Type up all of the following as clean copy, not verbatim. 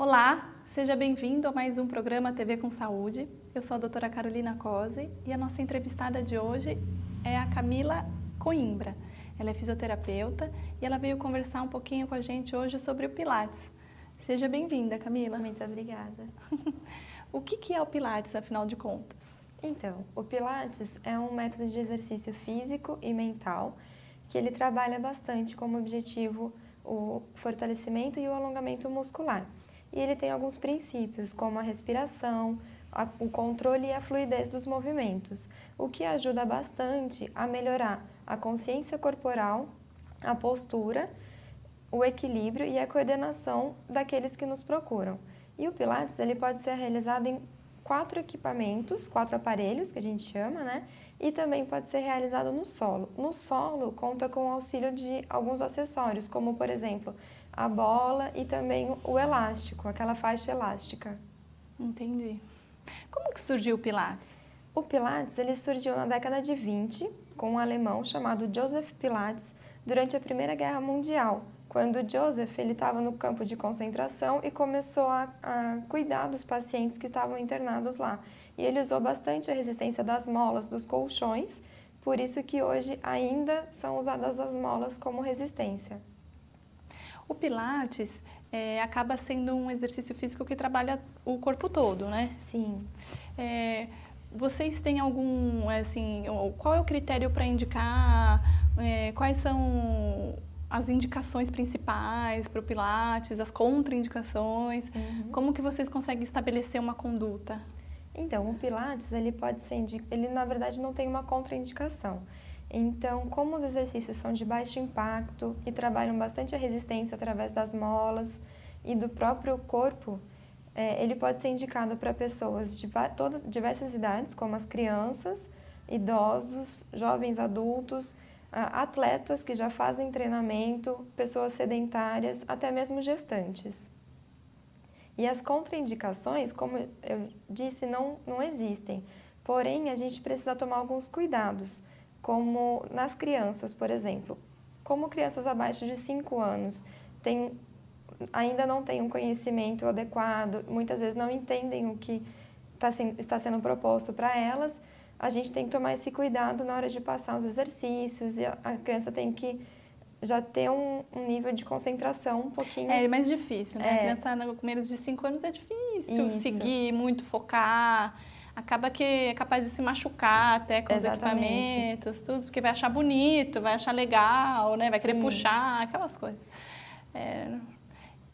Olá, seja bem-vindo a mais um programa TV com Saúde. Eu sou a doutora Carolina Cosi e a nossa entrevistada de hoje é a Camila Coimbra. Ela é fisioterapeuta e ela veio conversar um pouquinho com a gente hoje sobre o Pilates. Seja bem-vinda, Camila. Muito obrigada. O que é o Pilates, afinal de contas? Então, o Pilates é um método de exercício físico e mental que ele trabalha bastante como objetivo o fortalecimento e o alongamento muscular. E ele tem alguns princípios, como a respiração, o controle e a fluidez dos movimentos, o que ajuda bastante a melhorar a consciência corporal, a postura, o equilíbrio e a coordenação daqueles que nos procuram. E o Pilates ele pode ser realizado em 4 equipamentos, 4 aparelhos, que a gente chama, né? E também pode ser realizado no solo. No solo, conta com o auxílio de alguns acessórios, como, por exemplo, a bola e também o elástico, aquela faixa elástica. Entendi. Como que surgiu o Pilates? O Pilates ele surgiu na década de 20 com um alemão chamado Joseph Pilates durante a Primeira Guerra Mundial, quando Joseph estava no campo de concentração e começou a cuidar dos pacientes que estavam internados lá. E ele usou bastante a resistência das molas dos colchões, por isso que hoje ainda são usadas as molas como resistência. O Pilates acaba sendo um exercício físico que trabalha o corpo todo, né? Sim. Vocês têm algum, assim, qual é o critério para indicar, quais são as indicações principais para o Pilates, as contraindicações? Como que vocês conseguem estabelecer uma conduta? Então, o Pilates, ele pode ser, ele na verdade não tem uma contraindicação. Então, como os exercícios são de baixo impacto e trabalham bastante a resistência através das molas e do próprio corpo, ele pode ser indicado para pessoas de diversas idades, como as crianças, idosos, jovens adultos, atletas que já fazem treinamento, pessoas sedentárias, até mesmo gestantes. E as contraindicações, como eu disse, não existem. Porém, a gente precisa tomar alguns cuidados, como nas crianças, por exemplo. Como crianças abaixo de 5 anos ainda não têm um conhecimento adequado, muitas vezes não entendem o que está sendo proposto para elas, a gente tem que tomar esse cuidado na hora de passar os exercícios e a criança tem que já ter um nível de concentração um pouquinho... É mais difícil, né? A criança com menos de 5 anos é difícil seguir, muito focar. Acaba que é capaz de se machucar até com os equipamentos, tudo, porque vai achar bonito, vai achar legal, né? Vai querer puxar, aquelas coisas.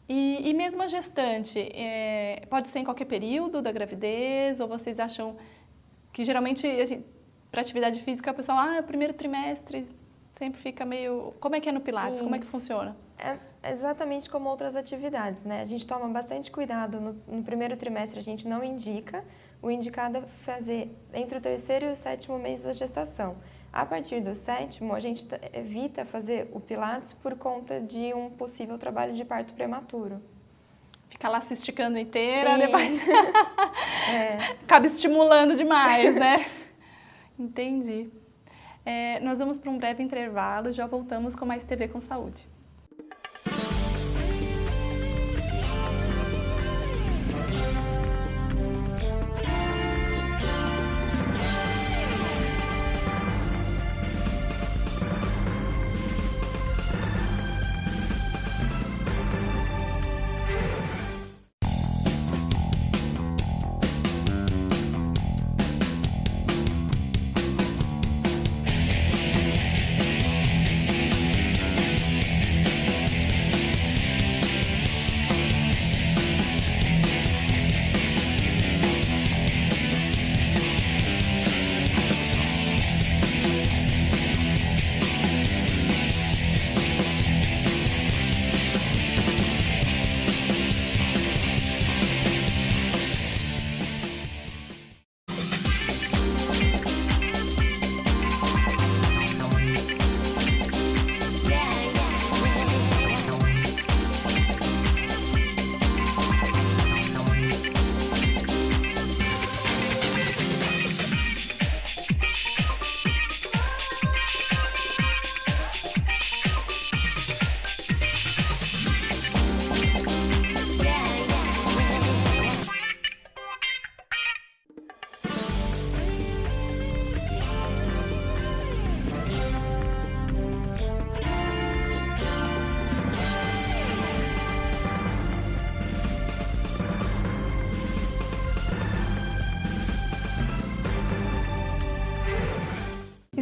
E mesmo a gestante, pode ser em qualquer período da gravidez, ou vocês acham que geralmente, para atividade física, o pessoal, o primeiro trimestre sempre fica meio... Como é que é no Pilates? Sim. Como é que funciona? É exatamente como outras atividades, né? A gente toma bastante cuidado, no primeiro trimestre a gente não indica, o indicado é fazer entre o 3º e o 7º mês da gestação. A partir do 7º, a gente evita fazer o Pilates por conta de um possível trabalho de parto prematuro. Fica lá se esticando inteira, Sim. Depois acaba estimulando demais, né? Entendi. Nós vamos para um breve intervalo, já voltamos com mais TV com Saúde.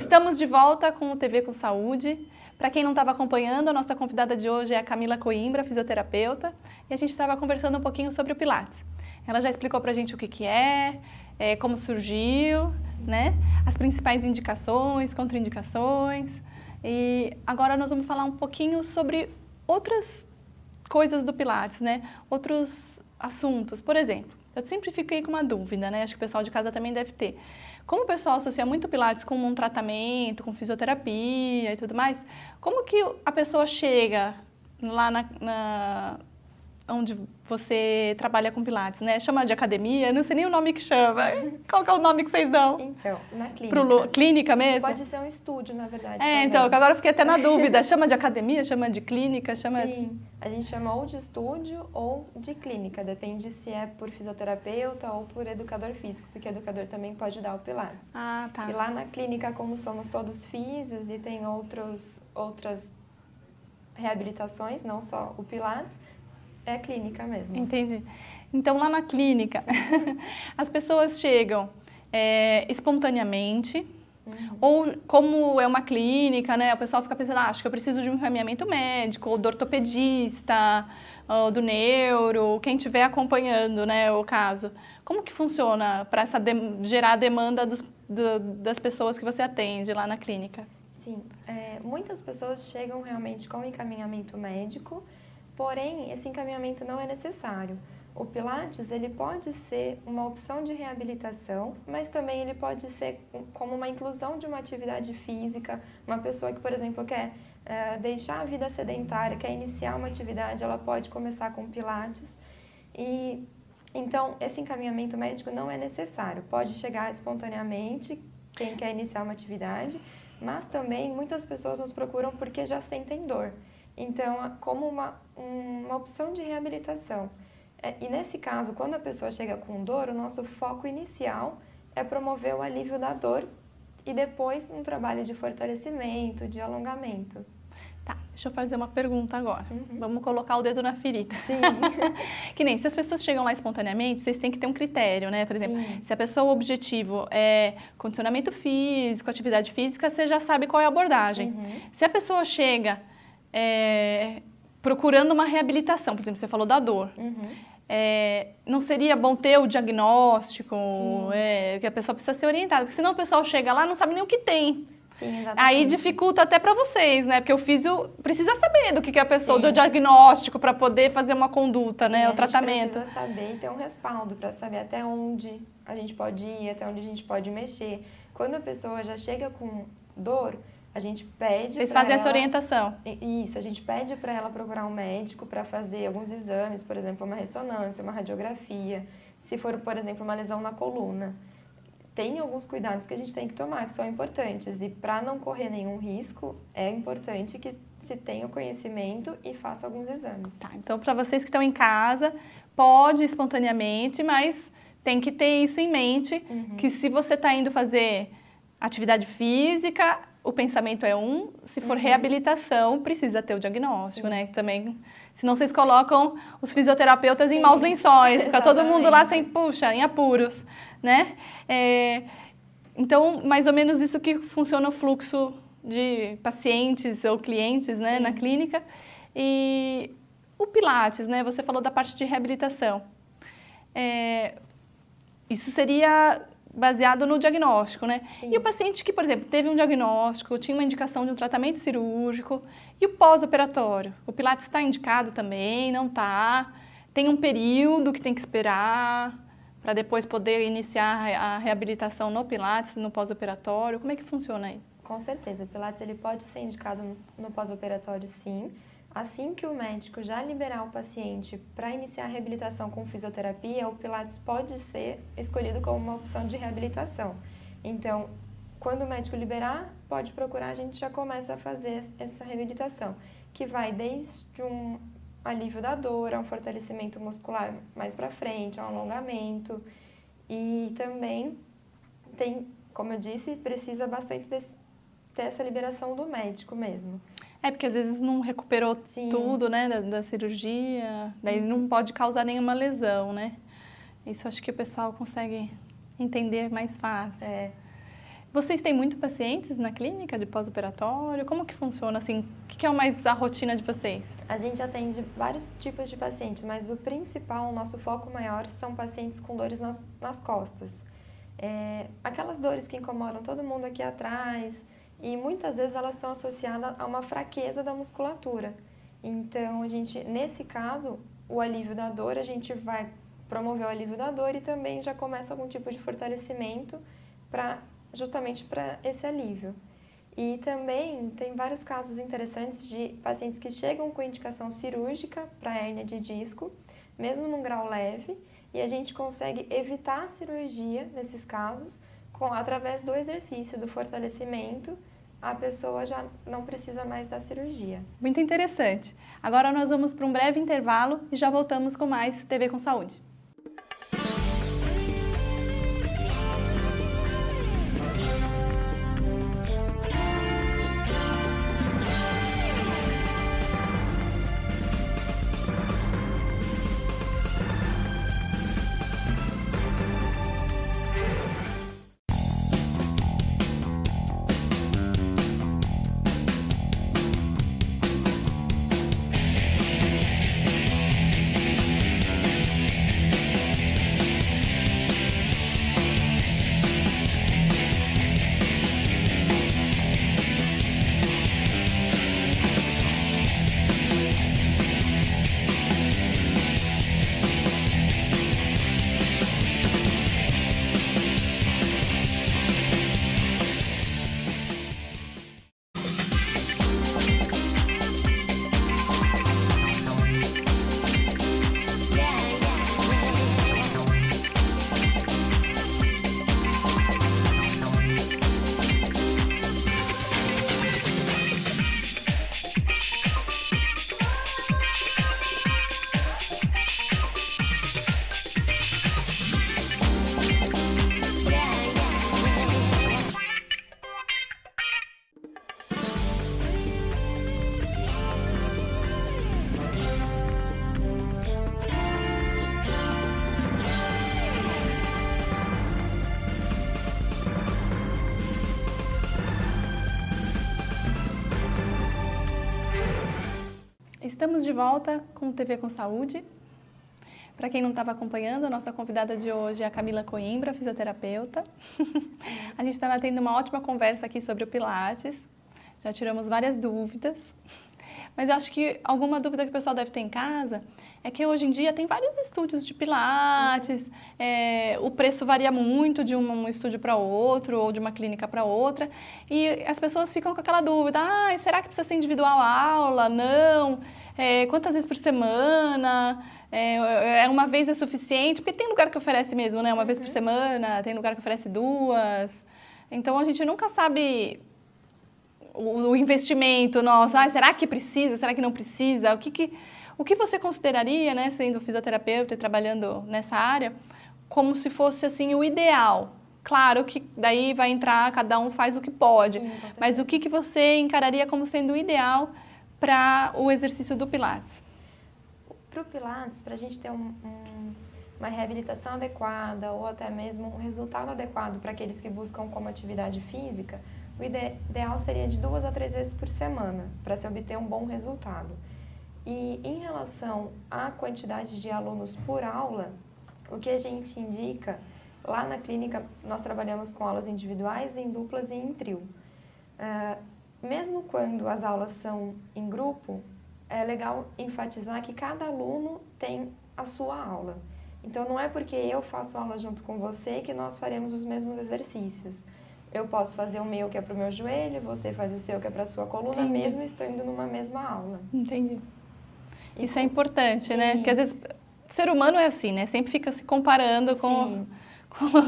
Estamos de volta com o TV com Saúde. Para quem não estava acompanhando, a nossa convidada de hoje é a Camila Coimbra, fisioterapeuta, e a gente estava conversando um pouquinho sobre o Pilates. Ela já explicou para a gente o que é, como surgiu, né? As principais indicações, contraindicações. E agora nós vamos falar um pouquinho sobre outras coisas do Pilates, né? Outros assuntos. Por exemplo, eu sempre fiquei com uma dúvida, né? Acho que o pessoal de casa também deve ter. Como o pessoal associa muito o Pilates com um tratamento, com fisioterapia e tudo mais, como que a pessoa chega lá onde você trabalha com Pilates, né? Chama de academia, não sei nem o nome que chama. Qual que é o nome que vocês dão? Então, na clínica. Clínica mesmo? Pode ser um estúdio, na verdade, também. Então, agora eu fiquei até na dúvida. Chama de academia, chama de clínica, chama... Sim, a gente chama ou de estúdio ou de clínica, depende se é por fisioterapeuta ou por educador físico, porque educador também pode dar o Pilates. Ah, tá. E lá na clínica, como somos todos físios e tem outras reabilitações, não só o Pilates, é a clínica mesmo. Entendi. Então, lá na clínica, as pessoas chegam espontaneamente, ou como é uma clínica, né, o pessoal fica pensando, acho que eu preciso de um encaminhamento médico, ou do ortopedista, ou do neuro, quem estiver acompanhando, né, o caso. Como que funciona para gerar a demanda das pessoas que você atende lá na clínica? Sim, muitas pessoas chegam realmente com encaminhamento médico, porém, esse encaminhamento não é necessário. O Pilates, ele pode ser uma opção de reabilitação, mas também ele pode ser como uma inclusão de uma atividade física. Uma pessoa que, por exemplo, quer deixar a vida sedentária, quer iniciar uma atividade, ela pode começar com Pilates. Então, esse encaminhamento médico não é necessário. Pode chegar espontaneamente quem quer iniciar uma atividade, mas também muitas pessoas nos procuram porque já sentem dor. Então, como uma opção de reabilitação. E nesse caso, quando a pessoa chega com dor, o nosso foco inicial é promover o alívio da dor e depois um trabalho de fortalecimento, de alongamento. Tá, deixa eu fazer uma pergunta agora. Vamos colocar o dedo na ferida. Sim. Que nem, se as pessoas chegam lá espontaneamente, vocês têm que ter um critério, né? Por exemplo, Sim. Se a pessoa, o objetivo é condicionamento físico, atividade física, você já sabe qual é a abordagem. Se a pessoa chega procurando uma reabilitação, por exemplo, você falou da dor. Não seria bom ter o diagnóstico, que a pessoa precisa ser orientada, porque senão o pessoal chega lá e não sabe nem o que tem. Sim, exatamente. Aí dificulta até para vocês, né? Porque o físio precisa saber do que a pessoa, do diagnóstico, para poder fazer uma conduta, né? O tratamento. A gente precisa saber e ter um respaldo para saber até onde a gente pode ir, até onde a gente pode mexer. Quando a pessoa já chega com dor, a gente pede. Vocês fazem essa orientação? Isso, a gente pede para ela procurar um médico para fazer alguns exames, por exemplo, uma ressonância, uma radiografia. Se for, por exemplo, uma lesão na coluna. Tem alguns cuidados que a gente tem que tomar, que são importantes. E para não correr nenhum risco, é importante que se tenha o conhecimento e faça alguns exames. Tá, então para vocês que estão em casa, pode espontaneamente, mas tem que ter isso em mente, que se você está indo fazer atividade física, o pensamento é se for reabilitação, precisa ter o diagnóstico, né? Também, senão vocês colocam os fisioterapeutas em maus lençóis, fica todo mundo lá em apuros, né? Então, mais ou menos isso que funciona o fluxo de pacientes ou clientes, né, na clínica. E o Pilates, né? Você falou da parte de reabilitação. Isso seria baseado no diagnóstico, né? Sim. E o paciente que, por exemplo, teve um diagnóstico, tinha uma indicação de um tratamento cirúrgico, e o pós-operatório? O Pilates está indicado também, não está? Tem um período que tem que esperar para depois poder iniciar a reabilitação no Pilates, no pós-operatório? Como é que funciona isso? Com certeza, o Pilates ele pode ser indicado no pós-operatório, sim. Assim que o médico já liberar o paciente para iniciar a reabilitação com fisioterapia, o Pilates pode ser escolhido como uma opção de reabilitação. Então, quando o médico liberar, pode procurar, a gente já começa a fazer essa reabilitação, que vai desde um alívio da dor, a um fortalecimento muscular mais para frente, a um alongamento. E também tem, como eu disse, precisa bastante ter essa liberação do médico mesmo. Porque às vezes não recuperou tudo, né, da cirurgia, daí não pode causar nenhuma lesão, né? Isso acho que o pessoal consegue entender mais fácil. Vocês têm muito pacientes na clínica de pós-operatório? Como que funciona assim? O que é mais a rotina de vocês? A gente atende vários tipos de pacientes, mas o principal, o nosso foco maior, são pacientes com dores nas costas. Aquelas dores que incomodam todo mundo aqui atrás e muitas vezes elas estão associadas a uma fraqueza da musculatura. Então, nesse caso, o alívio da dor, a gente vai promover o alívio da dor e também já começa algum tipo de fortalecimento justamente para esse alívio. E também tem vários casos interessantes de pacientes que chegam com indicação cirúrgica para hérnia de disco, mesmo num grau leve, e a gente consegue evitar a cirurgia nesses casos através do exercício, do fortalecimento. A pessoa já não precisa mais da cirurgia. Muito interessante. Agora nós vamos para um breve intervalo e já voltamos com mais TV com Saúde. Estamos de volta com o TV com Saúde. Para quem não estava acompanhando, a nossa convidada de hoje é a Camila Coimbra, fisioterapeuta. A gente estava tendo uma ótima conversa aqui sobre o Pilates, já tiramos várias dúvidas. Mas eu acho que alguma dúvida que o pessoal deve ter em casa é que hoje em dia tem vários estúdios de Pilates, o preço varia muito de um estúdio para outro ou de uma clínica para outra e as pessoas ficam com aquela dúvida, será que precisa ser individual a aula? Não? Quantas vezes por semana? Uma vez é suficiente? Porque tem lugar que oferece mesmo, né? Uma vez por semana, tem lugar que oferece 2. Então a gente nunca sabe o investimento nosso, será que precisa, será que não precisa? O que você consideraria, né, sendo fisioterapeuta e trabalhando nessa área, como se fosse assim o ideal? Claro que daí vai entrar, cada um faz o que pode, sim, mas o que você encararia como sendo o ideal para o exercício do Pilates? Para o Pilates, para a gente ter uma reabilitação adequada ou até mesmo um resultado adequado para aqueles que buscam como atividade física, o ideal seria de 2 a 3 vezes por semana, para se obter um bom resultado. E em relação à quantidade de alunos por aula, o que a gente indica, lá na clínica nós trabalhamos com aulas individuais, em duplas e em trio. Mesmo quando as aulas são em grupo, é legal enfatizar que cada aluno tem a sua aula. Então não é porque eu faço aula junto com você que nós faremos os mesmos exercícios. Eu posso fazer o meu que é para o meu joelho, você faz o seu que é para a sua coluna, entendi, mesmo estando numa mesma aula. Entendi. Isso é importante, sim, né? Porque às vezes o ser humano é assim, né? Sempre fica se comparando com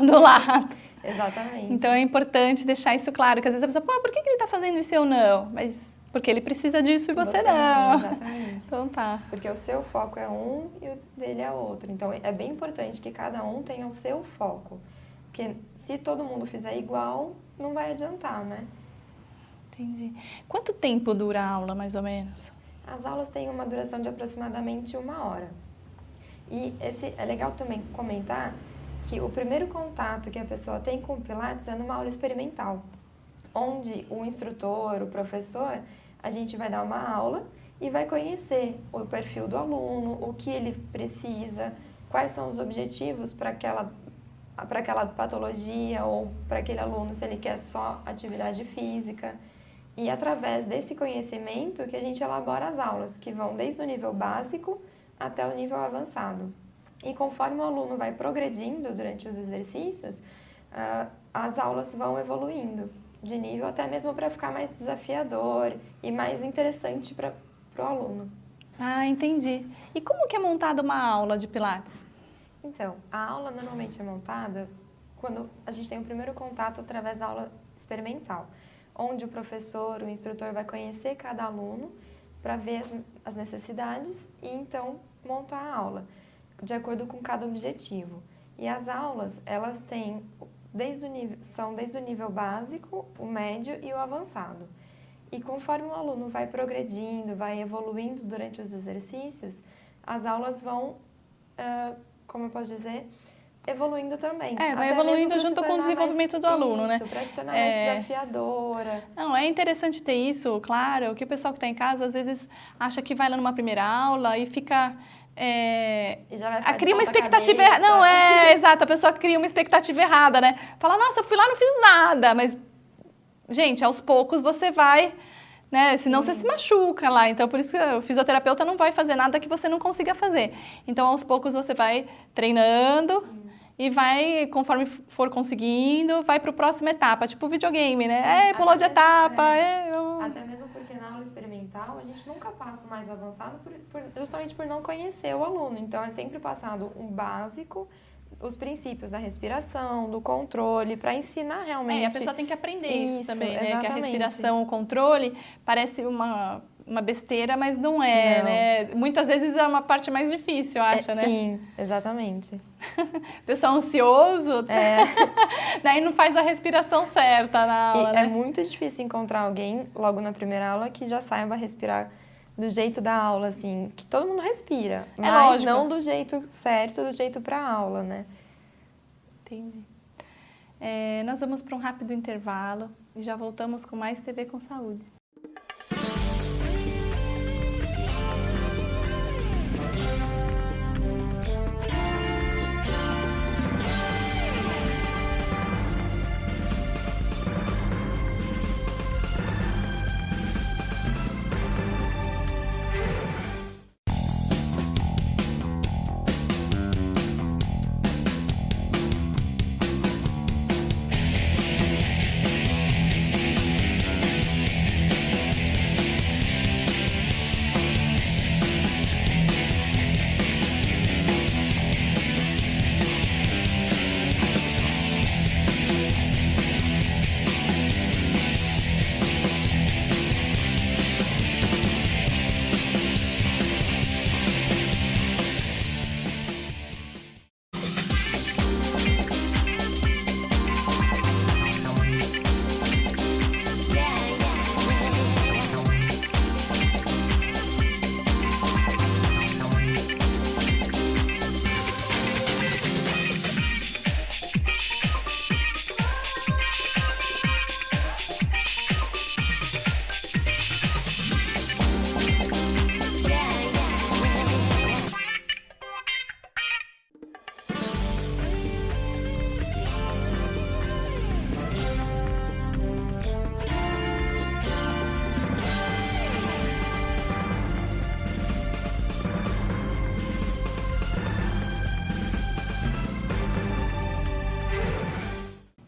do lado. Exatamente. Então é importante deixar isso claro, que às vezes a pessoa, por que ele está fazendo isso e eu não? Mas porque ele precisa disso e você não. Exatamente. Então tá. Porque o seu foco é um e o dele é outro. Então é bem importante que cada um tenha o seu foco. Porque se todo mundo fizer igual, não vai adiantar, né? Entendi. Quanto tempo dura a aula, mais ou menos? As aulas têm uma duração de aproximadamente 1 hora. E é legal também comentar que o primeiro contato que a pessoa tem com o Pilates é numa aula experimental, onde o instrutor, o professor, a gente vai dar uma aula e vai conhecer o perfil do aluno, o que ele precisa, quais são os objetivos para aquela patologia ou para aquele aluno, se ele quer só atividade física. E através desse conhecimento que a gente elabora as aulas, que vão desde o nível básico até o nível avançado. E conforme o aluno vai progredindo durante os exercícios, as aulas vão evoluindo de nível, até mesmo para ficar mais desafiador e mais interessante para o aluno. Ah, entendi. E como que é montada uma aula de Pilates? Então, a aula normalmente é montada quando a gente tem o primeiro contato através da aula experimental, onde o professor, o instrutor vai conhecer cada aluno para ver as necessidades e então montar a aula, de acordo com cada objetivo. E as aulas, elas têm são desde o nível básico, o médio e o avançado. E conforme o aluno vai progredindo, vai evoluindo durante os exercícios, as aulas vão, como eu posso dizer, evoluindo também. Vai evoluindo junto com o desenvolvimento do aluno, né? Isso, para se tornar mais desafiadora. Não, é interessante ter isso, claro, que o pessoal que está em casa às vezes acha que vai lá numa primeira aula e fica... E já vai ficar cria uma expectativa errada. Não, exato, a pessoa cria uma expectativa errada, né? Fala, nossa, eu fui lá e não fiz nada, mas, gente, aos poucos você vai, né? Senão você se machuca lá. Então, por isso que o fisioterapeuta não vai fazer nada que você não consiga fazer. Então, aos poucos você vai treinando e vai, conforme for conseguindo, vai para a próxima etapa, tipo videogame, né? Pulou de etapa. Até mesmo porque na aula experimental a gente nunca passa o mais avançado justamente por não conhecer o aluno. Então, é sempre passado um básico, os princípios da respiração, do controle, para ensinar realmente. A pessoa tem que aprender isso também, né? Exatamente. Que a respiração, o controle, parece uma besteira, mas não é, não. Né? Muitas vezes é uma parte mais difícil, eu acho, né? Sim, exatamente. O pessoal ansioso, daí não faz a respiração certa na aula, né? É muito difícil encontrar alguém, logo na primeira aula, que já saiba respirar do jeito da aula, assim, que todo mundo respira, mas lógico. Não do jeito certo, do jeito para a aula, né? Entendi. Nós vamos para um rápido intervalo e já voltamos com mais TV com Saúde.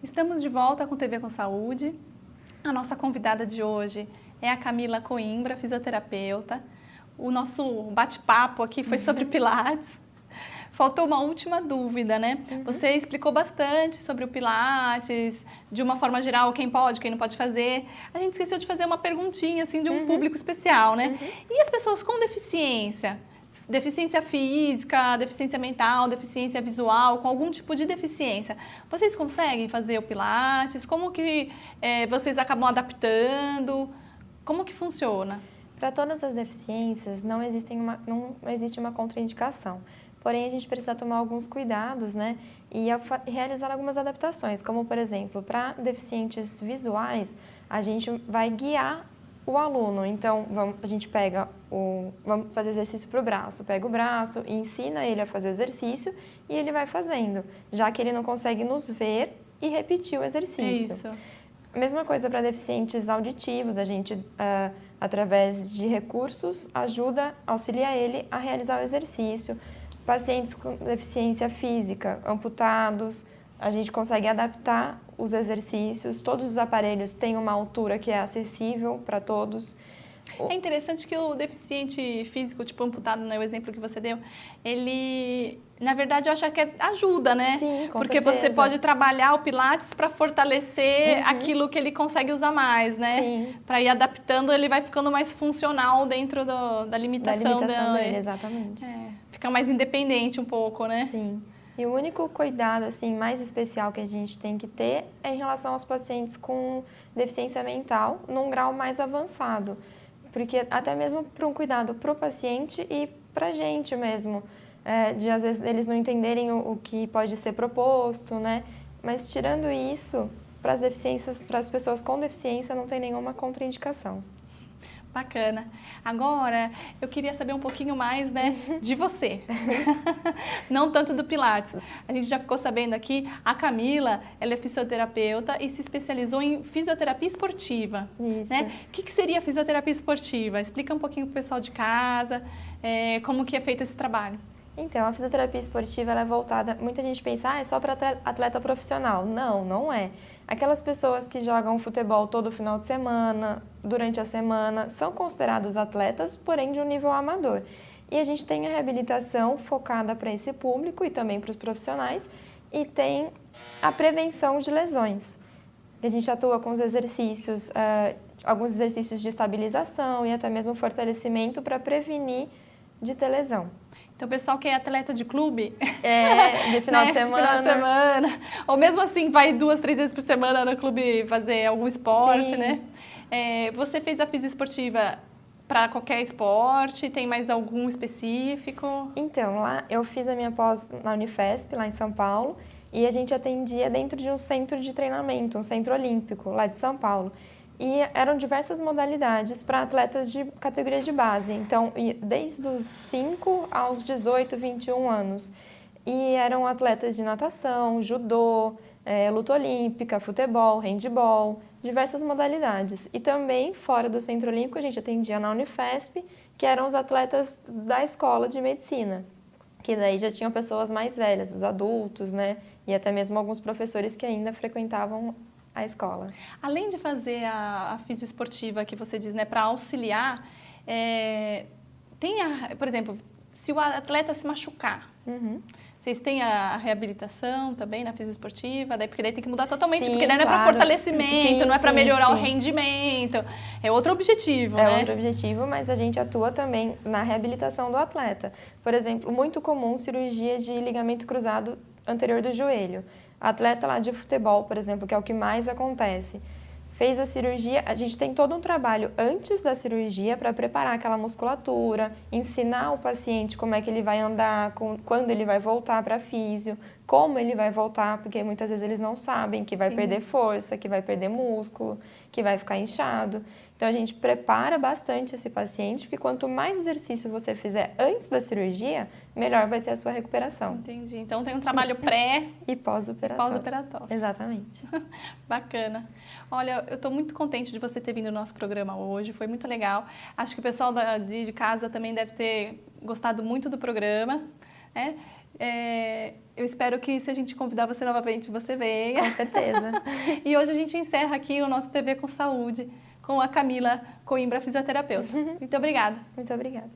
Estamos de volta com TV com Saúde. A nossa convidada de hoje é a Camila Coimbra, fisioterapeuta. O nosso bate-papo aqui foi sobre Pilates. Faltou uma última dúvida, né? Você explicou bastante sobre o Pilates, de uma forma geral, quem pode, quem não pode fazer. A gente esqueceu de fazer uma perguntinha, assim, de um público especial, né? E as pessoas com deficiência? Deficiência física, deficiência mental, deficiência visual, com algum tipo de deficiência. Vocês conseguem fazer o Pilates? Como que vocês acabam adaptando? Como que funciona? Para todas as deficiências, não existe uma contraindicação. porém a gente precisa tomar alguns cuidados, né? E realizar algumas adaptações, como por exemplo, para deficientes visuais, a gente vai guiar o aluno. Então, a gente vamos fazer exercício para o braço, pega o braço, ensina ele a fazer o exercício e ele vai fazendo, já que ele não consegue nos ver e repetir o exercício. Isso. Mesma coisa para deficientes auditivos, a gente, através de recursos, auxilia ele a realizar o exercício. Pacientes com deficiência física, amputados, a gente consegue adaptar os exercícios, todos os aparelhos têm uma altura que é acessível para todos. É interessante que o deficiente físico, tipo amputado, né, o exemplo que você deu, ele, na verdade, eu acho que ajuda, né? Sim, com Porque certeza. você pode trabalhar o Pilates para fortalecer aquilo que ele consegue usar mais, né? Sim. Para ir adaptando, ele vai ficando mais funcional dentro da limitação dele, exatamente. Fica mais independente um pouco, né? Sim. E o único cuidado assim mais especial que a gente tem que ter é em relação aos pacientes com deficiência mental num grau mais avançado. Porque até mesmo para um cuidado para o paciente e para a gente mesmo, de às vezes eles não entenderem o que pode ser proposto, né? Mas tirando isso, para as deficiências, para as pessoas com deficiência não tem nenhuma contraindicação. Bacana. Agora, eu queria saber um pouquinho mais, né, de você. Não tanto do Pilates. A gente já ficou sabendo aqui, a Camila, ela é fisioterapeuta e se especializou em fisioterapia esportiva. Isso. Né? O que seria fisioterapia esportiva? Explica um pouquinho para o pessoal de casa, como que é feito esse trabalho. Então, a fisioterapia esportiva ela é voltada... Muita gente pensa, é só para atleta profissional. Não, não é. Aquelas pessoas que jogam futebol todo final de semana, durante a semana, são considerados atletas, porém de um nível amador. E a gente tem a reabilitação focada para esse público e também para os profissionais, e tem a prevenção de lesões. A gente atua com os exercícios, alguns exercícios de estabilização e até mesmo fortalecimento para prevenir de ter lesão. Então, o pessoal que é atleta de clube... de final de semana. De final de semana. Ou mesmo assim, vai 2, 3 vezes por semana no clube fazer algum esporte, Sim. né? Você fez a fisioesportiva para qualquer esporte? Tem mais algum específico? Então, lá eu fiz a minha pós na Unifesp, lá em São Paulo, e a gente atendia dentro de um centro de treinamento, um centro olímpico, lá de São Paulo. E eram diversas modalidades para atletas de categoria de base, então desde os 5 aos 18, 21 anos. E eram atletas de natação, judô, luta olímpica, futebol, handebol, diversas modalidades. E também, fora do Centro Olímpico, a gente atendia na Unifesp, que eram os atletas da escola de medicina, que daí já tinham pessoas mais velhas, os adultos, né? E até mesmo alguns professores que ainda frequentavam a escola. Além de fazer a fisioesportiva que você diz, né, para auxiliar, por exemplo, se o atleta se machucar, vocês têm a reabilitação também na fisioesportiva? Porque daí tem que mudar totalmente, porque daí não é para fortalecimento, não é para melhorar o rendimento, é outro objetivo, né? É outro objetivo, mas a gente atua também na reabilitação do atleta. Por exemplo, muito comum cirurgia de ligamento cruzado anterior do joelho. Atleta lá de futebol, por exemplo, que é o que mais acontece, fez a cirurgia, a gente tem todo um trabalho antes da cirurgia para preparar aquela musculatura, ensinar o paciente como é que ele vai andar, quando ele vai voltar para a físio, como ele vai voltar, porque muitas vezes eles não sabem que vai perder força, que vai perder músculo, que vai ficar inchado. Então, a gente prepara bastante esse paciente, porque quanto mais exercício você fizer antes da cirurgia, melhor vai ser a sua recuperação. Entendi. Então, tem um trabalho pré e pós-operatório. Pós-operatório. Exatamente. Bacana. Olha, eu estou muito contente de você ter vindo no nosso programa hoje, foi muito legal. Acho que o pessoal de casa também deve ter gostado muito do programa, né? Eu espero que, se a gente convidar você novamente, você venha. Com certeza. E hoje a gente encerra aqui o nosso TV com Saúde, com a Camila Coimbra, fisioterapeuta. Muito obrigada. Muito obrigada.